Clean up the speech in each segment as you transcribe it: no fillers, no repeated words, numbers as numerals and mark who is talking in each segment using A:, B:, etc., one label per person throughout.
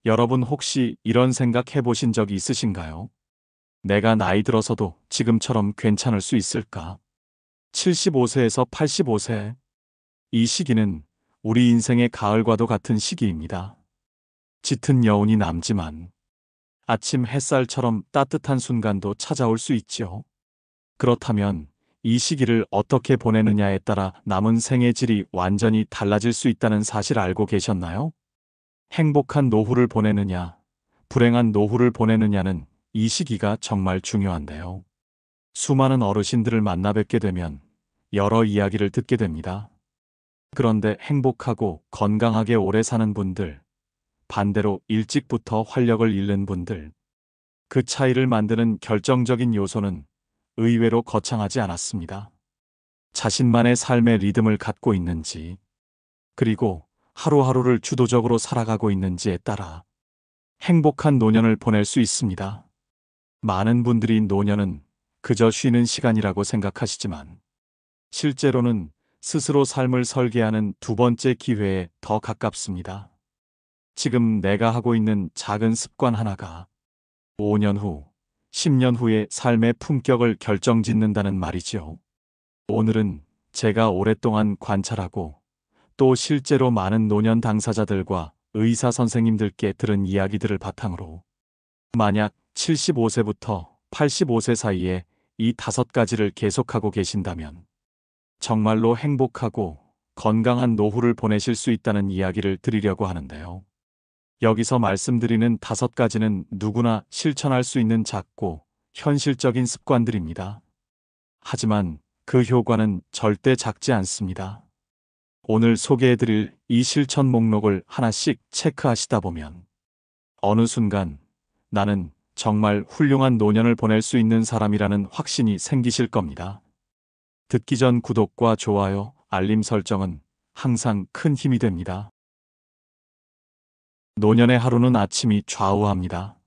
A: 여러분 혹시 이런 생각 해보신 적 있으신가요? 내가 나이 들어서도 지금처럼 괜찮을 수 있을까? 75세에서 85세. 이 시기는 우리 인생의 가을과도 같은 시기입니다. 짙은 여운이 남지만 아침 햇살처럼 따뜻한 순간도 찾아올 수 있죠. 그렇다면 이 시기를 어떻게 보내느냐에 따라 남은 생의 질이 완전히 달라질 수 있다는 사실 알고 계셨나요? 행복한 노후를 보내느냐, 불행한 노후를 보내느냐는 이 시기가 정말 중요한데요. 수많은 어르신들을 만나 뵙게 되면 여러 이야기를 듣게 됩니다. 그런데 행복하고 건강하게 오래 사는 분들, 반대로 일찍부터 활력을 잃는 분들, 그 차이를 만드는 결정적인 요소는 의외로 거창하지 않았습니다. 자신만의 삶의 리듬을 갖고 있는지, 그리고 하루하루를 주도적으로 살아가고 있는지에 따라 행복한 노년을 보낼 수 있습니다. 많은 분들이 노년은 그저 쉬는 시간이라고 생각하시지만, 실제로는 스스로 삶을 설계하는 두 번째 기회에 더 가깝습니다. 지금 내가 하고 있는 작은 습관 하나가 5년 후, 10년 후의 삶의 품격을 결정짓는다는 말이지요. 오늘은 제가 오랫동안 관찰하고 또 실제로 많은 노년 당사자들과 의사 선생님들께 들은 이야기들을 바탕으로 만약 75세부터 85세 사이에 이 5가지를 계속하고 계신다면 정말로 행복하고 건강한 노후를 보내실 수 있다는 이야기를 드리려고 하는데요. 여기서 말씀드리는 5가지는 누구나 실천할 수 있는 작고 현실적인 습관들입니다. 하지만 그 효과는 절대 작지 않습니다. 오늘 소개해드릴 이 실천 목록을 하나씩 체크하시다 보면 어느 순간 나는 정말 훌륭한 노년을 보낼 수 있는 사람이라는 확신이 생기실 겁니다. 듣기 전 구독과 좋아요, 알림 설정은 항상 큰 힘이 됩니다. 노년의 하루는 아침이 좌우합니다.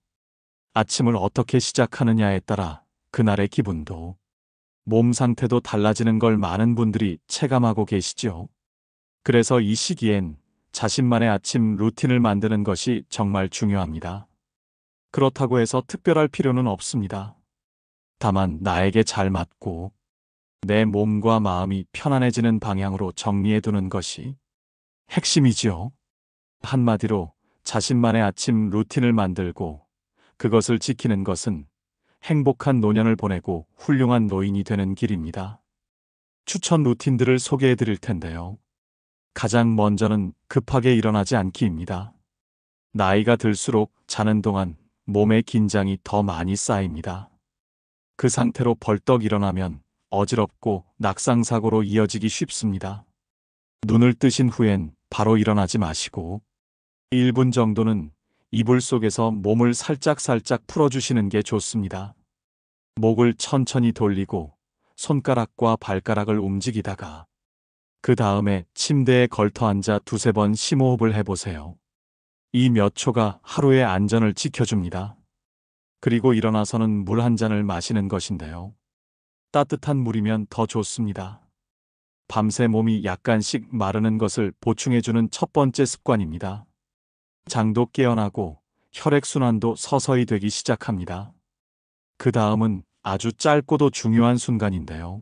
A: 아침을 어떻게 시작하느냐에 따라 그날의 기분도, 몸 상태도 달라지는 걸 많은 분들이 체감하고 계시죠. 그래서 이 시기엔 자신만의 아침 루틴을 만드는 것이 정말 중요합니다. 그렇다고 해서 특별할 필요는 없습니다. 다만 나에게 잘 맞고 내 몸과 마음이 편안해지는 방향으로 정리해두는 것이 핵심이지요. 한마디로 자신만의 아침 루틴을 만들고 그것을 지키는 것은 행복한 노년을 보내고 훌륭한 노인이 되는 길입니다. 추천 루틴들을 소개해 드릴 텐데요. 가장 먼저는 급하게 일어나지 않기입니다. 나이가 들수록 자는 동안 몸의 긴장이 더 많이 쌓입니다. 그 상태로 벌떡 일어나면 어지럽고 낙상사고로 이어지기 쉽습니다. 눈을 뜨신 후엔 바로 일어나지 마시고 1분 정도는 이불 속에서 몸을 살짝살짝 풀어주시는 게 좋습니다. 목을 천천히 돌리고 손가락과 발가락을 움직이다가 그 다음에 침대에 걸터 앉아 2~3번 심호흡을 해보세요. 이 몇 초가 하루의 안전을 지켜줍니다. 그리고 일어나서는 물 한 잔을 마시는 것인데요. 따뜻한 물이면 더 좋습니다. 밤새 몸이 약간씩 마르는 것을 보충해주는 첫 번째 습관입니다. 장도 깨어나고 혈액순환도 서서히 되기 시작합니다. 그 다음은 아주 짧고도 중요한 순간인데요.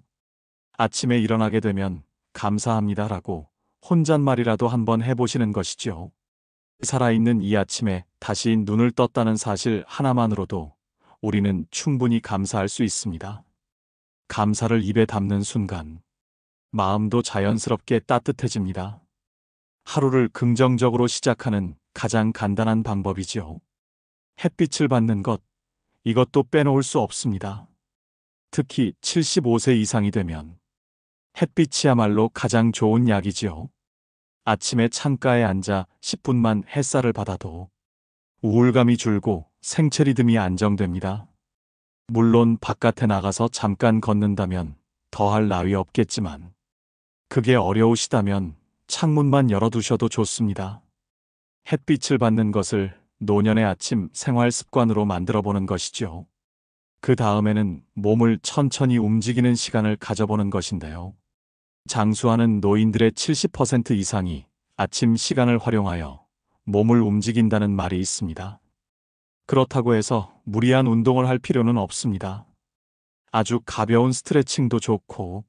A: 아침에 일어나게 되면 감사합니다라고 혼잣말이라도 한번 해보시는 것이죠. 살아있는 이 아침에 다시 눈을 떴다는 사실 하나만으로도 우리는 충분히 감사할 수 있습니다. 감사를 입에 담는 순간 마음도 자연스럽게 따뜻해집니다. 하루를 긍정적으로 시작하는 가장 간단한 방법이지요. 햇빛을 받는 것, 이것도 빼놓을 수 없습니다. 특히 75세 이상이 되면 햇빛이야말로 가장 좋은 약이지요. 아침에 창가에 앉아 10분만 햇살을 받아도 우울감이 줄고 생체 리듬이 안정됩니다. 물론 바깥에 나가서 잠깐 걷는다면 더할 나위 없겠지만 그게 어려우시다면 창문만 열어두셔도 좋습니다. 햇빛을 받는 것을 노년의 아침 생활 습관으로 만들어보는 것이죠. 그 다음에는 몸을 천천히 움직이는 시간을 가져보는 것인데요. 장수하는 노인들의 70% 이상이 아침 시간을 활용하여 몸을 움직인다는 말이 있습니다. 그렇다고 해서 무리한 운동을 할 필요는 없습니다. 아주 가벼운 스트레칭도 좋고,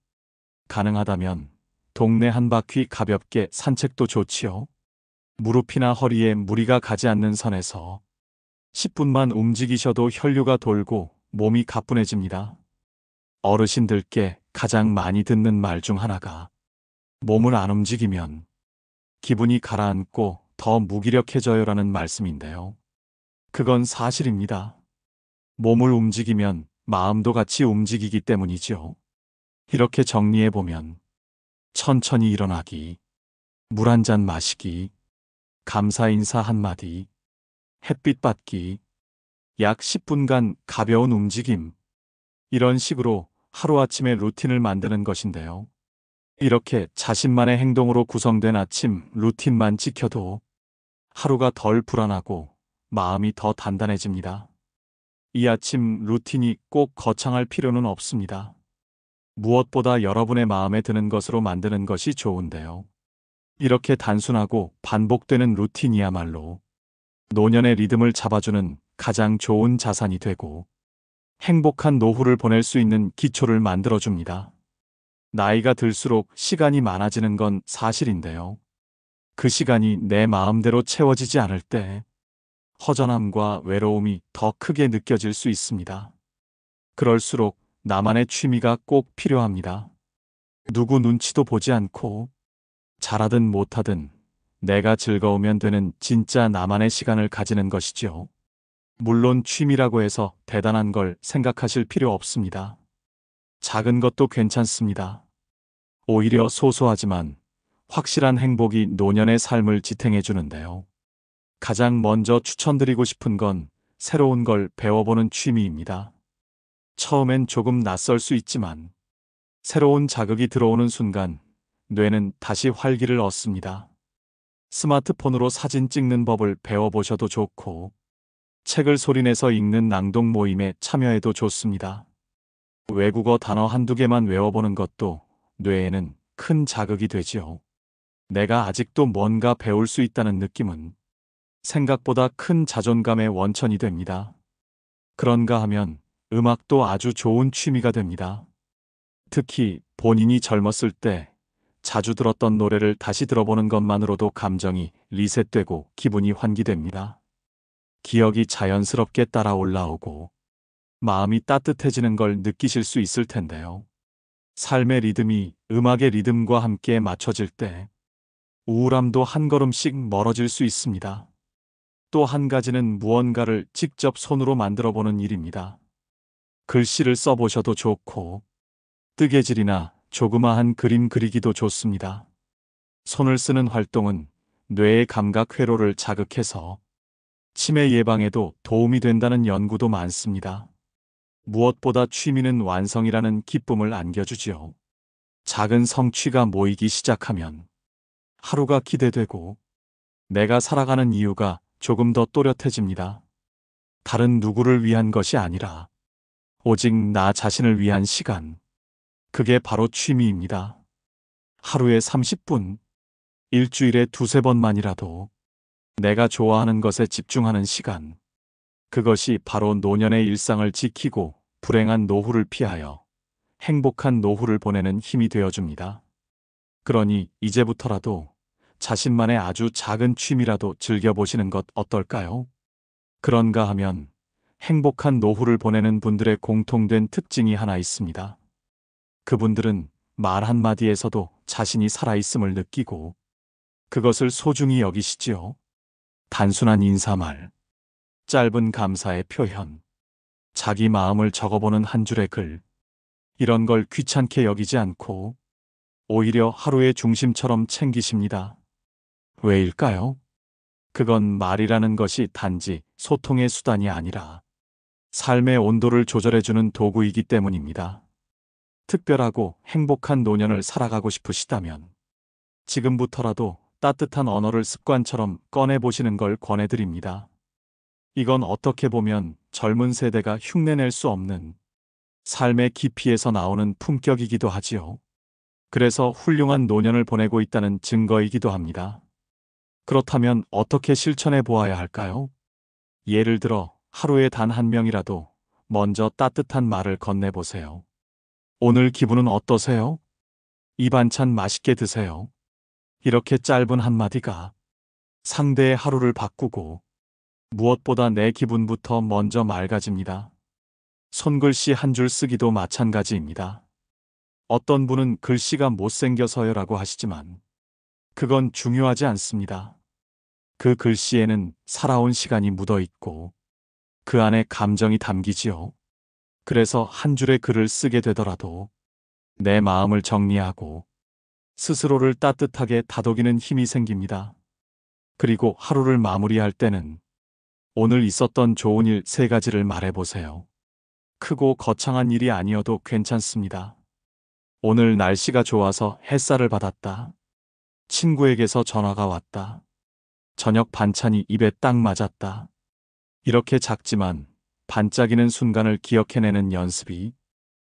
A: 가능하다면 동네 한 바퀴 가볍게 산책도 좋지요. 무릎이나 허리에 무리가 가지 않는 선에서 10분만 움직이셔도 혈류가 돌고 몸이 가뿐해집니다. 어르신들께 가장 많이 듣는 말 중 하나가 몸을 안 움직이면 기분이 가라앉고 더 무기력해져요라는 말씀인데요. 그건 사실입니다. 몸을 움직이면 마음도 같이 움직이기 때문이죠. 이렇게 정리해보면 천천히 일어나기, 물 한 잔 마시기, 감사 인사 한마디, 햇빛 받기, 약 10분간 가벼운 움직임, 이런 식으로 하루아침에 루틴을 만드는 것인데요. 이렇게 자신만의 행동으로 구성된 아침 루틴만 지켜도 하루가 덜 불안하고 마음이 더 단단해집니다. 이 아침 루틴이 꼭 거창할 필요는 없습니다. 무엇보다 여러분의 마음에 드는 것으로 만드는 것이 좋은데요. 이렇게 단순하고 반복되는 루틴이야말로 노년의 리듬을 잡아주는 가장 좋은 자산이 되고 행복한 노후를 보낼 수 있는 기초를 만들어줍니다. 나이가 들수록 시간이 많아지는 건 사실인데요. 그 시간이 내 마음대로 채워지지 않을 때 허전함과 외로움이 더 크게 느껴질 수 있습니다. 그럴수록 나만의 취미가 꼭 필요합니다. 누구 눈치도 보지 않고 잘하든 못하든 내가 즐거우면 되는 진짜 나만의 시간을 가지는 것이지요. 물론 취미라고 해서 대단한 걸 생각하실 필요 없습니다. 작은 것도 괜찮습니다. 오히려 소소하지만 확실한 행복이 노년의 삶을 지탱해 주는데요. 가장 먼저 추천드리고 싶은 건 새로운 걸 배워보는 취미입니다. 처음엔 조금 낯설 수 있지만 새로운 자극이 들어오는 순간 뇌는 다시 활기를 얻습니다. 스마트폰으로 사진 찍는 법을 배워보셔도 좋고 책을 소리내서 읽는 낭독 모임에 참여해도 좋습니다. 외국어 단어 한두 개만 외워보는 것도 뇌에는 큰 자극이 되지요. 내가 아직도 뭔가 배울 수 있다는 느낌은 생각보다 큰 자존감의 원천이 됩니다. 그런가 하면 음악도 아주 좋은 취미가 됩니다. 특히 본인이 젊었을 때 자주 들었던 노래를 다시 들어보는 것만으로도 감정이 리셋되고 기분이 환기됩니다. 기억이 자연스럽게 따라 올라오고 마음이 따뜻해지는 걸 느끼실 수 있을 텐데요. 삶의 리듬이 음악의 리듬과 함께 맞춰질 때 우울함도 한 걸음씩 멀어질 수 있습니다. 또 한 가지는 무언가를 직접 손으로 만들어 보는 일입니다. 글씨를 써보셔도 좋고 뜨개질이나 조그마한 그림 그리기도 좋습니다. 손을 쓰는 활동은 뇌의 감각 회로를 자극해서 치매 예방에도 도움이 된다는 연구도 많습니다. 무엇보다 취미는 완성이라는 기쁨을 안겨주지요. 작은 성취가 모이기 시작하면 하루가 기대되고 내가 살아가는 이유가 조금 더 또렷해집니다. 다른 누구를 위한 것이 아니라 오직 나 자신을 위한 시간. 그게 바로 취미입니다. 하루에 30분, 일주일에 두세 번만이라도 내가 좋아하는 것에 집중하는 시간. 그것이 바로 노년의 일상을 지키고 불행한 노후를 피하여 행복한 노후를 보내는 힘이 되어줍니다. 그러니 이제부터라도 자신만의 아주 작은 취미라도 즐겨보시는 것 어떨까요? 그런가 하면 행복한 노후를 보내는 분들의 공통된 특징이 하나 있습니다. 그분들은 말 한마디에서도 자신이 살아있음을 느끼고 그것을 소중히 여기시지요. 단순한 인사말, 짧은 감사의 표현, 자기 마음을 적어보는 한 줄의 글, 이런 걸 귀찮게 여기지 않고 오히려 하루의 중심처럼 챙기십니다. 왜일까요? 그건 말이라는 것이 단지 소통의 수단이 아니라 삶의 온도를 조절해주는 도구이기 때문입니다. 특별하고 행복한 노년을 살아가고 싶으시다면 지금부터라도 따뜻한 언어를 습관처럼 꺼내보시는 걸 권해드립니다. 이건 어떻게 보면 젊은 세대가 흉내낼 수 없는 삶의 깊이에서 나오는 품격이기도 하지요. 그래서 훌륭한 노년을 보내고 있다는 증거이기도 합니다. 그렇다면 어떻게 실천해 보아야 할까요? 예를 들어 하루에 단 한 명이라도 먼저 따뜻한 말을 건네보세요. 오늘 기분은 어떠세요? 이 반찬 맛있게 드세요. 이렇게 짧은 한마디가 상대의 하루를 바꾸고 무엇보다 내 기분부터 먼저 맑아집니다. 손글씨 한 줄 쓰기도 마찬가지입니다. 어떤 분은 글씨가 못생겨서요라고 하시지만 그건 중요하지 않습니다. 그 글씨에는 살아온 시간이 묻어 있고 그 안에 감정이 담기지요. 그래서 한 줄의 글을 쓰게 되더라도 내 마음을 정리하고 스스로를 따뜻하게 다독이는 힘이 생깁니다. 그리고 하루를 마무리할 때는 오늘 있었던 좋은 일 3가지를 말해보세요. 크고 거창한 일이 아니어도 괜찮습니다. 오늘 날씨가 좋아서 햇살을 받았다. 친구에게서 전화가 왔다. 저녁 반찬이 입에 딱 맞았다. 이렇게 작지만 반짝이는 순간을 기억해내는 연습이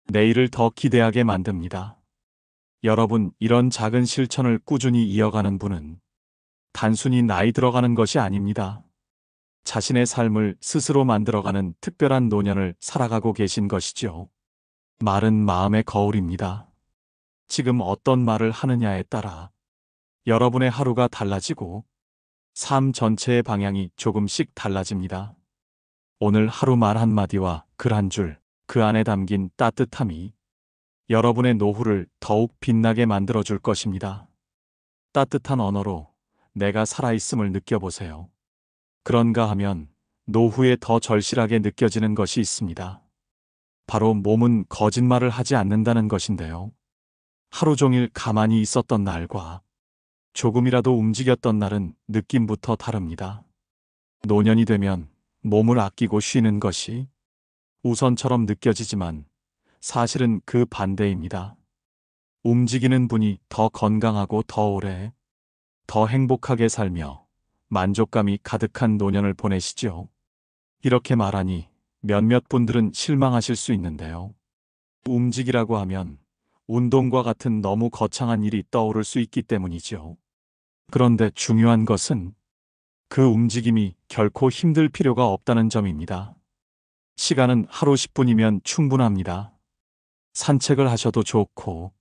A: 내일을 더 기대하게 만듭니다. 여러분, 이런 작은 실천을 꾸준히 이어가는 분은 단순히 나이 들어가는 것이 아닙니다. 자신의 삶을 스스로 만들어가는 특별한 노년을 살아가고 계신 것이죠. 말은 마음의 거울입니다. 지금 어떤 말을 하느냐에 따라 여러분의 하루가 달라지고 삶 전체의 방향이 조금씩 달라집니다. 오늘 하루 말 한마디와 글 한 줄, 그 안에 담긴 따뜻함이 여러분의 노후를 더욱 빛나게 만들어줄 것입니다. 따뜻한 언어로 내가 살아있음을 느껴보세요. 그런가 하면 노후에 더 절실하게 느껴지는 것이 있습니다. 바로 몸은 거짓말을 하지 않는다는 것인데요. 하루 종일 가만히 있었던 날과 조금이라도 움직였던 날은 느낌부터 다릅니다. 노년이 되면 몸을 아끼고 쉬는 것이 우선처럼 느껴지지만 사실은 그 반대입니다. 움직이는 분이 더 건강하고 더 오래, 더 행복하게 살며 만족감이 가득한 노년을 보내시죠. 이렇게 말하니 몇몇 분들은 실망하실 수 있는데요. 움직이라고 하면 운동과 같은 너무 거창한 일이 떠오를 수 있기 때문이죠. 그런데 중요한 것은 그 움직임이 결코 힘들 필요가 없다는 점입니다. 시간은 하루 10분이면 충분합니다. 산책을 하셔도 좋고,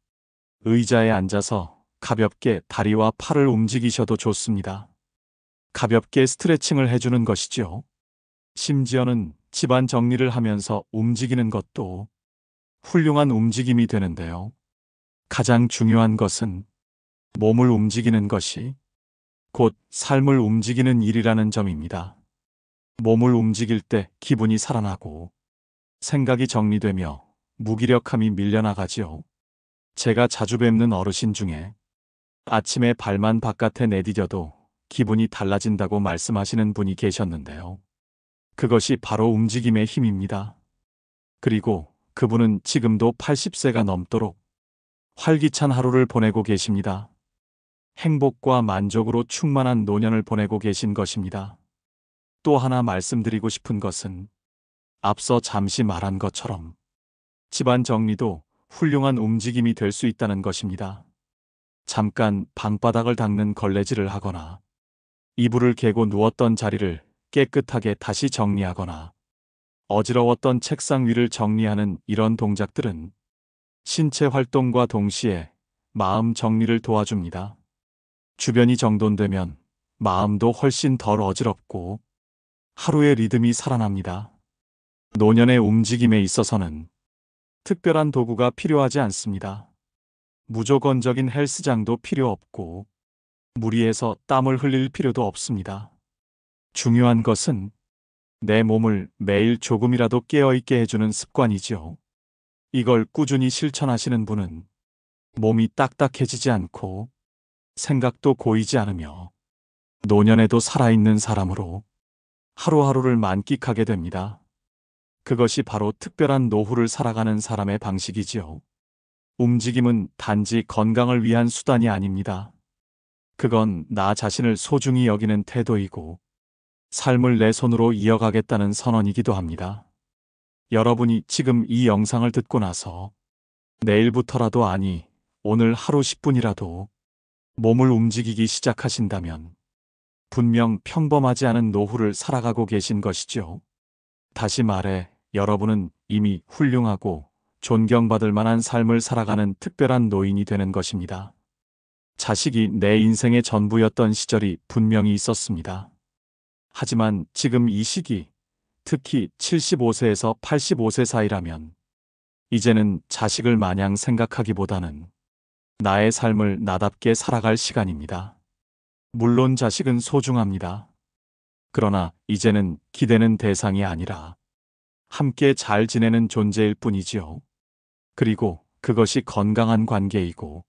A: 의자에 앉아서 가볍게 다리와 팔을 움직이셔도 좋습니다. 가볍게 스트레칭을 해주는 것이죠. 심지어는 집안 정리를 하면서 움직이는 것도 훌륭한 움직임이 되는데요. 가장 중요한 것은 몸을 움직이는 것이 곧 삶을 움직이는 일이라는 점입니다. 몸을 움직일 때 기분이 살아나고 생각이 정리되며 무기력함이 밀려나가지요. 제가 자주 뵙는 어르신 중에 아침에 발만 바깥에 내디뎌도 기분이 달라진다고 말씀하시는 분이 계셨는데요. 그것이 바로 움직임의 힘입니다. 그리고 그분은 지금도 80세가 넘도록 활기찬 하루를 보내고 계십니다. 행복과 만족으로 충만한 노년을 보내고 계신 것입니다. 또 하나 말씀드리고 싶은 것은 앞서 잠시 말한 것처럼 집안 정리도 훌륭한 움직임이 될 수 있다는 것입니다. 잠깐 방바닥을 닦는 걸레질을 하거나 이불을 개고 누웠던 자리를 깨끗하게 다시 정리하거나 어지러웠던 책상 위를 정리하는 이런 동작들은 신체 활동과 동시에 마음 정리를 도와줍니다. 주변이 정돈되면 마음도 훨씬 덜 어지럽고 하루의 리듬이 살아납니다. 노년의 움직임에 있어서는 특별한 도구가 필요하지 않습니다. 무조건적인 헬스장도 필요 없고 무리해서 땀을 흘릴 필요도 없습니다. 중요한 것은 내 몸을 매일 조금이라도 깨어있게 해주는 습관이지요. 이걸 꾸준히 실천하시는 분은 몸이 딱딱해지지 않고 생각도 고이지 않으며 노년에도 살아있는 사람으로 하루하루를 만끽하게 됩니다. 그것이 바로 특별한 노후를 살아가는 사람의 방식이지요. 움직임은 단지 건강을 위한 수단이 아닙니다. 그건 나 자신을 소중히 여기는 태도이고 삶을 내 손으로 이어가겠다는 선언이기도 합니다. 여러분이 지금 이 영상을 듣고 나서 내일부터라도 아니 오늘 하루 10분이라도 몸을 움직이기 시작하신다면 분명 평범하지 않은 노후를 살아가고 계신 것이죠. 다시 말해, 여러분은 이미 훌륭하고 존경받을 만한 삶을 살아가는 특별한 노인이 되는 것입니다. 자식이 내 인생의 전부였던 시절이 분명히 있었습니다. 하지만 지금 이 시기, 특히 75세에서 85세 사이라면 이제는 자식을 마냥 생각하기보다는 나의 삶을 나답게 살아갈 시간입니다. 물론 자식은 소중합니다. 그러나 이제는 기대는 대상이 아니라 함께 잘 지내는 존재일 뿐이지요. 그리고 그것이 건강한 관계이고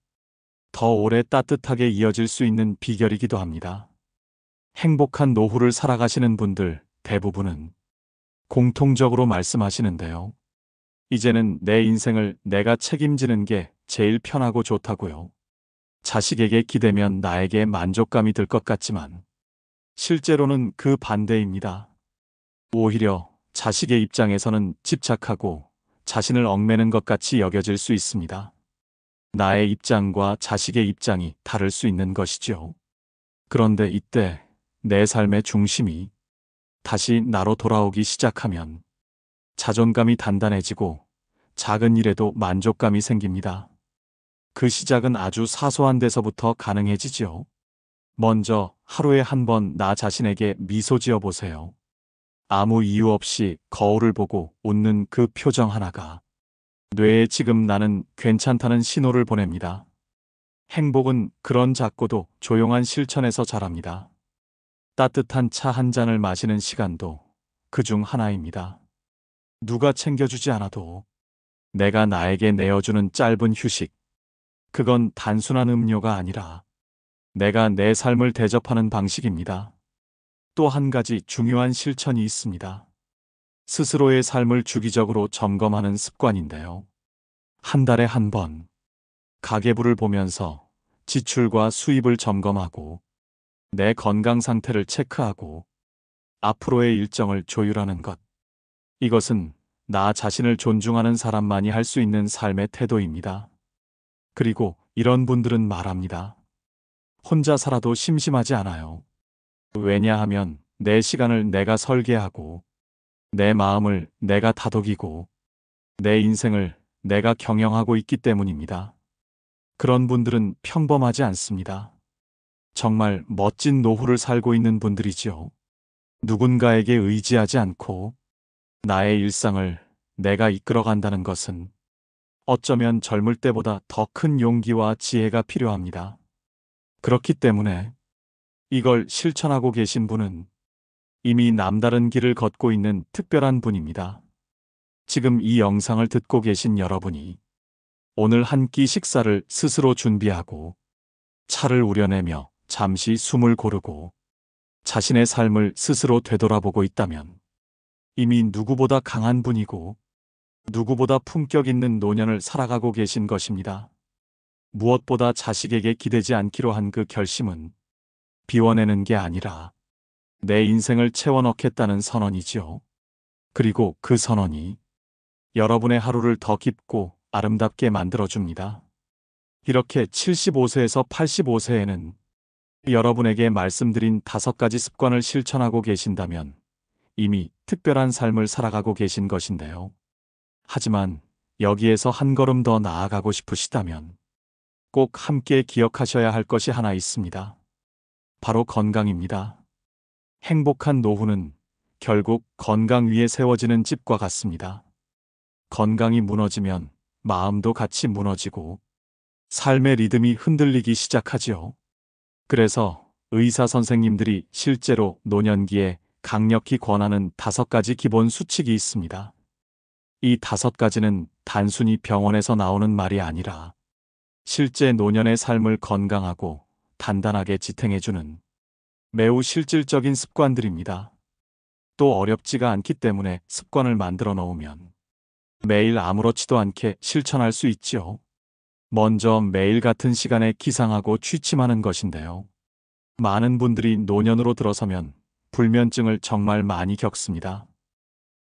A: 더 오래 따뜻하게 이어질 수 있는 비결이기도 합니다. 행복한 노후를 살아가시는 분들 대부분은 공통적으로 말씀하시는데요. 이제는 내 인생을 내가 책임지는 게 제일 편하고 좋다고요. 자식에게 기대면 나에게 만족감이 들 것 같지만 실제로는 그 반대입니다. 오히려 자식의 입장에서는 집착하고 자신을 얽매는 것 같이 여겨질 수 있습니다. 나의 입장과 자식의 입장이 다를 수 있는 것이죠. 그런데 이때 내 삶의 중심이 다시 나로 돌아오기 시작하면 자존감이 단단해지고 작은 일에도 만족감이 생깁니다. 그 시작은 아주 사소한 데서부터 가능해지지요. 먼저 하루에 한 번 나 자신에게 미소 지어 보세요. 아무 이유 없이 거울을 보고 웃는 그 표정 하나가 뇌에 지금 나는 괜찮다는 신호를 보냅니다. 행복은 그런 작고도 조용한 실천에서 자랍니다. 따뜻한 차 한 잔을 마시는 시간도 그중 하나입니다. 누가 챙겨주지 않아도 내가 나에게 내어주는 짧은 휴식. 그건 단순한 음료가 아니라 내가 내 삶을 대접하는 방식입니다. 또 한 가지 중요한 실천이 있습니다. 스스로의 삶을 주기적으로 점검하는 습관인데요. 한 달에 한 번, 가계부를 보면서 지출과 수입을 점검하고 내 건강 상태를 체크하고 앞으로의 일정을 조율하는 것. 이것은 나 자신을 존중하는 사람만이 할 수 있는 삶의 태도입니다. 그리고 이런 분들은 말합니다. 혼자 살아도 심심하지 않아요. 왜냐하면 내 시간을 내가 설계하고 내 마음을 내가 다독이고 내 인생을 내가 경영하고 있기 때문입니다. 그런 분들은 평범하지 않습니다. 정말 멋진 노후를 살고 있는 분들이지요. 누군가에게 의지하지 않고 나의 일상을 내가 이끌어간다는 것은 어쩌면 젊을 때보다 더 큰 용기와 지혜가 필요합니다. 그렇기 때문에 이걸 실천하고 계신 분은 이미 남다른 길을 걷고 있는 특별한 분입니다. 지금 이 영상을 듣고 계신 여러분이 오늘 한 끼 식사를 스스로 준비하고 차를 우려내며 잠시 숨을 고르고 자신의 삶을 스스로 되돌아보고 있다면 이미 누구보다 강한 분이고 누구보다 품격 있는 노년을 살아가고 계신 것입니다. 무엇보다 자식에게 기대지 않기로 한 그 결심은 비워내는 게 아니라 내 인생을 채워넣겠다는 선언이지요. 그리고 그 선언이 여러분의 하루를 더 깊고 아름답게 만들어줍니다. 이렇게 75세에서 85세에는 여러분에게 말씀드린 5가지 습관을 실천하고 계신다면 이미 특별한 삶을 살아가고 계신 것인데요. 하지만 여기에서 한 걸음 더 나아가고 싶으시다면 꼭 함께 기억하셔야 할 것이 하나 있습니다. 바로 건강입니다. 행복한 노후는 결국 건강 위에 세워지는 집과 같습니다. 건강이 무너지면 마음도 같이 무너지고 삶의 리듬이 흔들리기 시작하지요. 그래서 의사 선생님들이 실제로 노년기에 강력히 권하는 5가지 기본 수칙이 있습니다. 이 5가지는 단순히 병원에서 나오는 말이 아니라 실제 노년의 삶을 건강하고 단단하게 지탱해주는 매우 실질적인 습관들입니다. 또 어렵지가 않기 때문에 습관을 만들어 놓으면 매일 아무렇지도 않게 실천할 수 있지요. 먼저 매일 같은 시간에 기상하고 취침하는 것인데요. 많은 분들이 노년으로 들어서면 불면증을 정말 많이 겪습니다.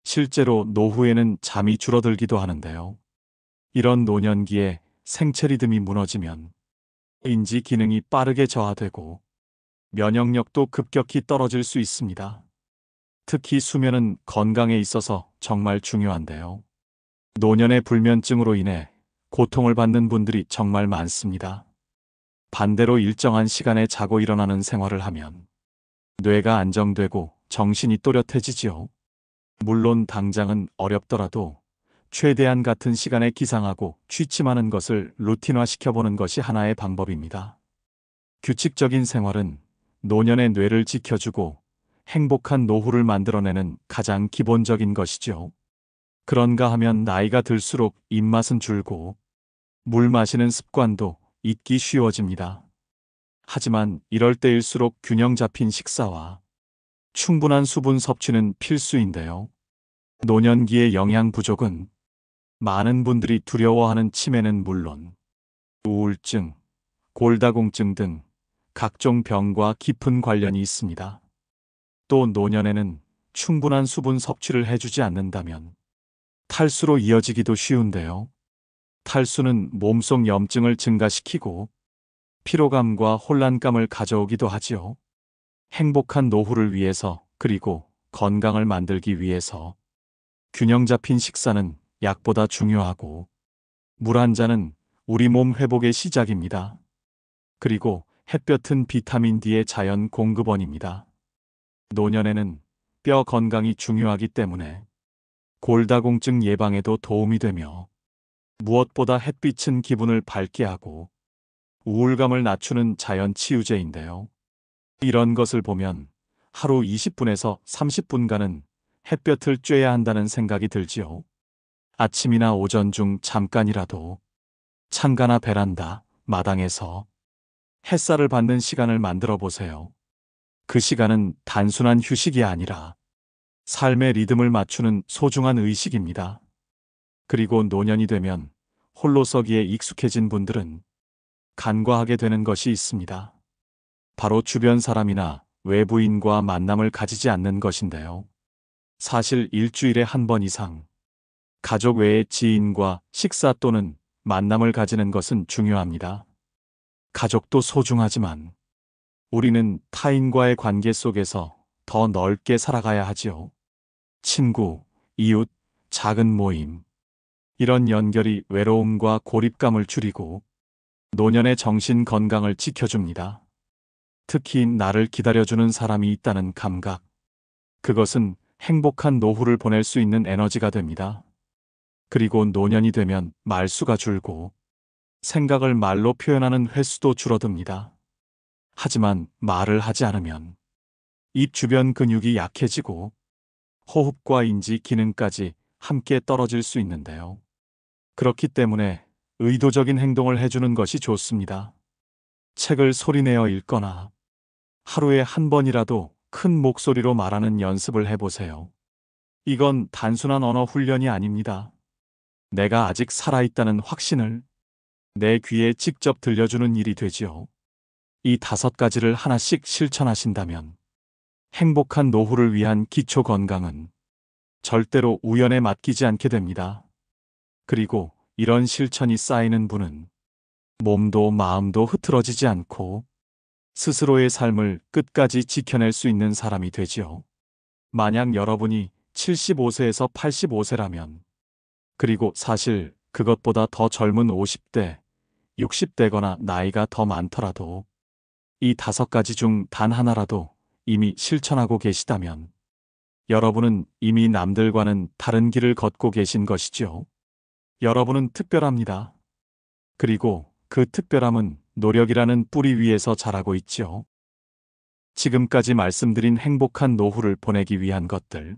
A: 실제로 노후에는 잠이 줄어들기도 하는데요. 이런 노년기에 생체 리듬이 무너지면 인지 기능이 빠르게 저하되고 면역력도 급격히 떨어질 수 있습니다. 특히 수면은 건강에 있어서 정말 중요한데요. 노년의 불면증으로 인해 고통을 받는 분들이 정말 많습니다. 반대로 일정한 시간에 자고 일어나는 생활을 하면 뇌가 안정되고 정신이 또렷해지지요. 물론 당장은 어렵더라도 최대한 같은 시간에 기상하고 취침하는 것을 루틴화시켜보는 것이 하나의 방법입니다. 규칙적인 생활은 노년의 뇌를 지켜주고 행복한 노후를 만들어내는 가장 기본적인 것이죠. 그런가 하면 나이가 들수록 입맛은 줄고 물 마시는 습관도 잊기 쉬워집니다. 하지만 이럴 때일수록 균형 잡힌 식사와 충분한 수분 섭취는 필수인데요. 노년기의 영양 부족은 많은 분들이 두려워하는 치매는 물론 우울증, 골다공증 등 각종 병과 깊은 관련이 있습니다. 또 노년에는 충분한 수분 섭취를 해주지 않는다면 탈수로 이어지기도 쉬운데요. 탈수는 몸속 염증을 증가시키고 피로감과 혼란감을 가져오기도 하지요. 행복한 노후를 위해서 그리고 건강을 만들기 위해서 균형 잡힌 식사는 약보다 중요하고 물 한 잔은 우리 몸 회복의 시작입니다. 그리고 햇볕은 비타민 D의 자연 공급원입니다. 노년에는 뼈 건강이 중요하기 때문에 골다공증 예방에도 도움이 되며 무엇보다 햇빛은 기분을 밝게 하고 우울감을 낮추는 자연 치유제인데요. 이런 것을 보면 하루 20분에서 30분간은 햇볕을 쬐야 한다는 생각이 들지요. 아침이나 오전 중 잠깐이라도 창가나 베란다, 마당에서 햇살을 받는 시간을 만들어 보세요. 그 시간은 단순한 휴식이 아니라 삶의 리듬을 맞추는 소중한 의식입니다. 그리고 노년이 되면 홀로서기에 익숙해진 분들은 간과하게 되는 것이 있습니다. 바로 주변 사람이나 외부인과 만남을 가지지 않는 것인데요. 사실 일주일에 한 번 이상 가족 외의 지인과 식사 또는 만남을 가지는 것은 중요합니다. 가족도 소중하지만 우리는 타인과의 관계 속에서 더 넓게 살아가야 하지요. 친구, 이웃, 작은 모임. 이런 연결이 외로움과 고립감을 줄이고 노년의 정신 건강을 지켜줍니다. 특히 나를 기다려주는 사람이 있다는 감각. 그것은 행복한 노후를 보낼 수 있는 에너지가 됩니다. 그리고 노년이 되면 말수가 줄고 생각을 말로 표현하는 횟수도 줄어듭니다. 하지만 말을 하지 않으면 입 주변 근육이 약해지고 호흡과 인지 기능까지 함께 떨어질 수 있는데요. 그렇기 때문에 의도적인 행동을 해주는 것이 좋습니다. 책을 소리내어 읽거나 하루에 한 번이라도 큰 목소리로 말하는 연습을 해보세요. 이건 단순한 언어 훈련이 아닙니다. 내가 아직 살아있다는 확신을 내 귀에 직접 들려주는 일이 되지요. 이 5가지를 하나씩 실천하신다면 행복한 노후를 위한 기초 건강은 절대로 우연에 맡기지 않게 됩니다. 그리고 이런 실천이 쌓이는 분은 몸도 마음도 흐트러지지 않고 스스로의 삶을 끝까지 지켜낼 수 있는 사람이 되지요. 만약 여러분이 75세에서 85세라면, 그리고 사실 그것보다 더 젊은 50대, 60대거나 나이가 더 많더라도 이 5가지 중 단 하나라도 이미 실천하고 계시다면 여러분은 이미 남들과는 다른 길을 걷고 계신 것이죠. 여러분은 특별합니다. 그리고 그 특별함은 노력이라는 뿌리 위에서 자라고 있지요. 지금까지 말씀드린 행복한 노후를 보내기 위한 것들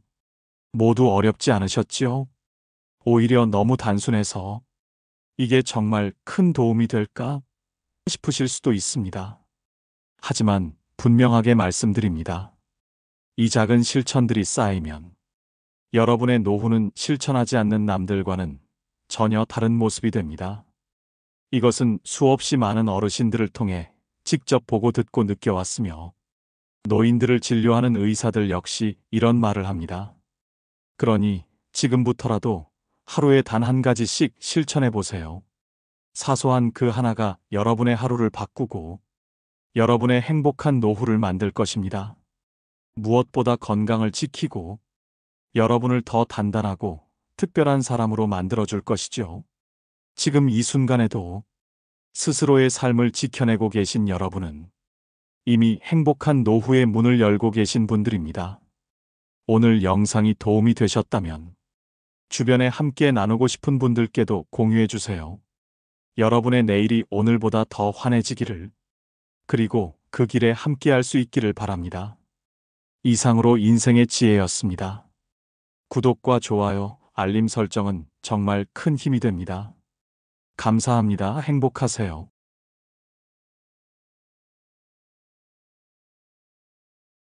A: 모두 어렵지 않으셨지요? 오히려 너무 단순해서 이게 정말 큰 도움이 될까 싶으실 수도 있습니다. 하지만 분명하게 말씀드립니다. 이 작은 실천들이 쌓이면 여러분의 노후는 실천하지 않는 남들과는 전혀 다른 모습이 됩니다. 이것은 수없이 많은 어르신들을 통해 직접 보고 듣고 느껴왔으며 노인들을 진료하는 의사들 역시 이런 말을 합니다. 그러니 지금부터라도 하루에 단 한 가지씩 실천해 보세요. 사소한 그 하나가 여러분의 하루를 바꾸고 여러분의 행복한 노후를 만들 것입니다. 무엇보다 건강을 지키고 여러분을 더 단단하고 특별한 사람으로 만들어줄 것이죠. 지금 이 순간에도 스스로의 삶을 지켜내고 계신 여러분은 이미 행복한 노후의 문을 열고 계신 분들입니다. 오늘 영상이 도움이 되셨다면 주변에 함께 나누고 싶은 분들께도 공유해 주세요. 여러분의 내일이 오늘보다 더 환해지기를, 그리고 그 길에 함께 할 수 있기를 바랍니다. 이상으로 인생의 지혜였습니다. 구독과 좋아요, 알림 설정은 정말 큰 힘이 됩니다. 감사합니다. 행복하세요.